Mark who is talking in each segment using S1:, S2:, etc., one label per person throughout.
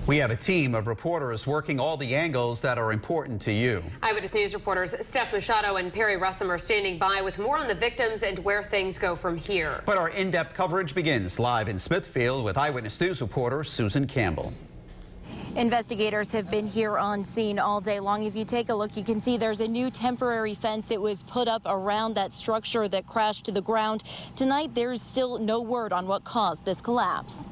S1: We have a team of reporters working all the angles that are important to you.
S2: Eyewitness News reporters Steph Machado and Perry Russum are standing by with more on the victims and where things go from here.
S1: But our in-depth coverage begins live in Smithfield with Eyewitness News reporter Susan Campbell.
S3: Investigators have been here on scene all day long. If you take a look, you can see there's a new temporary fence that was put up around that structure that crashed to the ground. Tonight, there's still no word on what caused this collapse.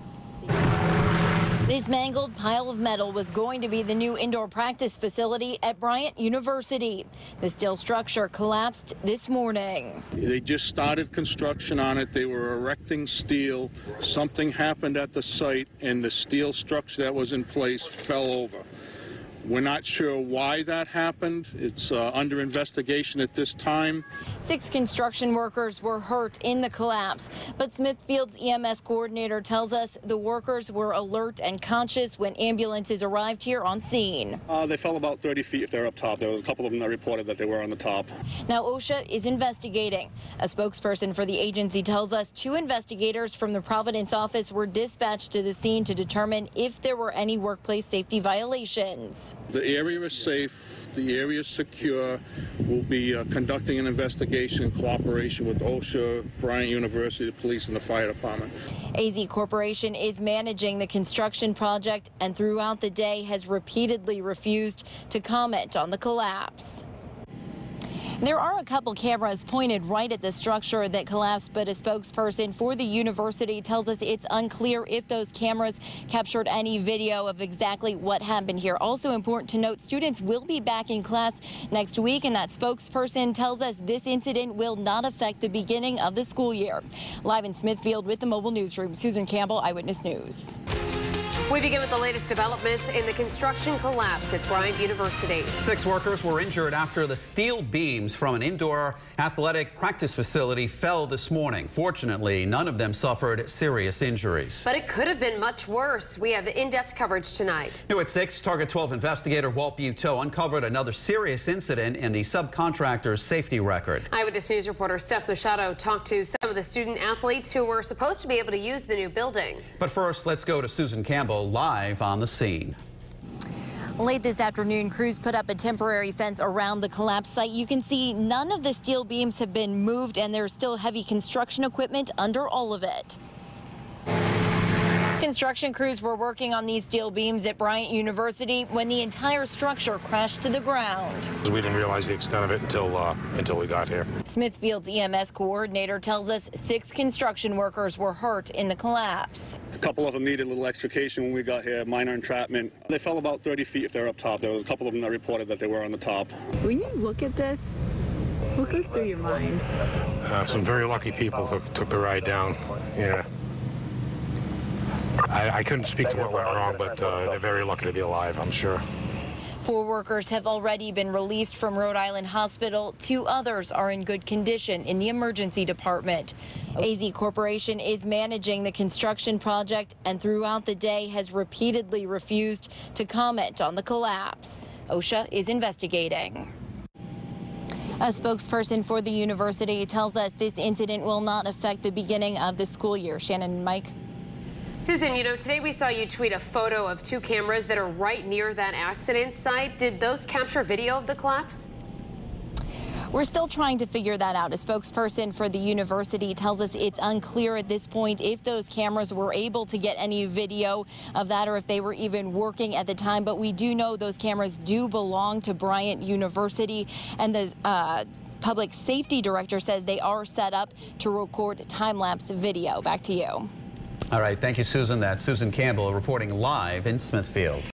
S3: This mangled pile of metal was going to be the new indoor practice facility at Bryant University. The steel structure collapsed this morning.
S4: They just started construction on it. They were erecting steel. Something happened at the site, and the steel structure that was in place fell over. We're not sure why that happened. It's under investigation at this time.
S3: 6 construction workers were hurt in the collapse, but Smithfield's EMS coordinator tells us the workers were alert and conscious when ambulances arrived here on scene.
S5: They fell about 30 feet if they're up top. There were a couple of them that reported that they were on the top.
S3: Now OSHA is investigating. A spokesperson for the agency tells us 2 investigators from the Providence office were dispatched to the scene to determine if there were any workplace safety violations.
S4: The area is safe. The area is secure. We'll be conducting an investigation in cooperation with OSHA, Bryant University, the police, and the fire department.
S3: AZ Corporation is managing the construction project and throughout the day has repeatedly refused to comment on the collapse. There are a couple cameras pointed right at the structure that collapsed, but a spokesperson for the university tells us it's unclear if those cameras captured any video of exactly what happened here. Also important to note, students will be back in class next week, and that spokesperson tells us this incident will not affect the beginning of the school year. Live in Smithfield with the mobile newsroom, Susan Campbell, Eyewitness News.
S2: We begin with the latest developments in the construction collapse at Bryant University.
S1: 6 workers were injured after the steel beams from an indoor athletic practice facility fell this morning. Fortunately, none of them suffered serious injuries.
S2: But it could have been much worse. We have in-depth coverage tonight.
S1: New at 6, Target 12 investigator Walt Buteau uncovered another serious incident in the subcontractor's safety record.
S2: Eyewitness News reporter Steph Machado talked to some of the student athletes who were supposed to be able to use the new building.
S1: But first, let's go to Susan Campbell live on the scene.
S3: Late this afternoon, crews put up a temporary fence around the collapse site. You can see none of the steel beams have been moved, and there's still heavy construction equipment under all of it. Construction crews were working on these steel beams at Bryant University when the entire structure crashed to the ground.
S6: We didn't realize the extent of it until we got here.
S3: Smithfield's EMS coordinator tells us 6 construction workers were hurt in the collapse.
S5: A couple of them needed a little extrication when we got here, minor entrapment. They fell about 30 feet if they're up top. There were a couple of them that reported that they were on the top.
S7: When you look at this, what goes through your mind?
S6: Some very lucky people took the ride down. Yeah. I couldn't speak to what went wrong, but they're very lucky to be alive, I'm sure.
S3: 4 workers have already been released from Rhode Island Hospital. 2 others are in good condition in the emergency department. AZ Corporation is managing the construction project and throughout the day has repeatedly refused to comment on the collapse. OSHA is investigating. A spokesperson for the university tells us this incident will not affect the beginning of the school year. Shannon and Mike.
S2: Susan, you know, today we saw you tweet a photo of 2 cameras that are right near that accident site. Did those capture video of the collapse?
S3: We're still trying to figure that out. A spokesperson for the university tells us it's unclear at this point if those cameras were able to get any video of that or if they were even working at the time. But we do know those cameras do belong to Bryant University, and the public safety director says they are set up to record time-lapse video. Back to you.
S1: All right. Thank you, Susan. That's Susan Campbell reporting live in Smithfield.